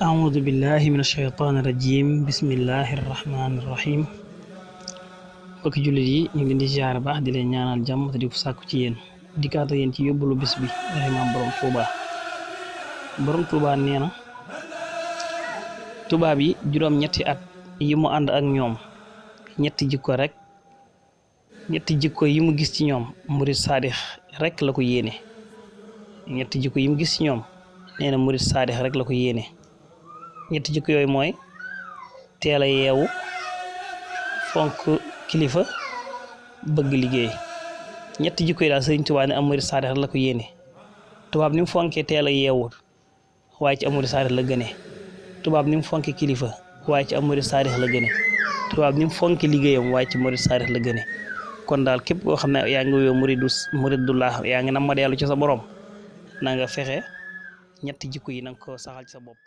أعوذ بالله من الشيطان الرجيم بسم الله الرحمن الرحيم mbokki jullit yi ñu ngi leen di ziar baax di leen ñaanal jàmm te di ko sàkku ci yéen dikkaat ak yéen ci yóbbalu bis bi maam borom Touba nee na tubaab yi juróom-ñetti at yi mu ànd ak ñoom ñetti jikko yi mu gis ci ñoom murid saadix rek la ko yéene ñetti jikko yi mu gis ci ñoom nee na murid saadix rek la ko yéene ñetti jikko yooyu mooy teel a yeewu fonk kilifa bëgg liggéey ñetti jikko yi daal Sëriñ Tuubaa ne am murid saadix rek la ko yéene tubaab ni mu fonkee teel a yeewu waaye ci am murid saadix la gëne tubaab ni mu fonke kilifa waaye ci am murid saadix la gëne tubaab ni mu fonke liggéeyam waaye ci murid saadix la gëne kon daal képp koo xam ne yaa ngi wuyoo muridullah yaa ngi nam ma dellu ci sa borom na nga fexe ñetti jikko yi na nga ko saxal ci sa bopp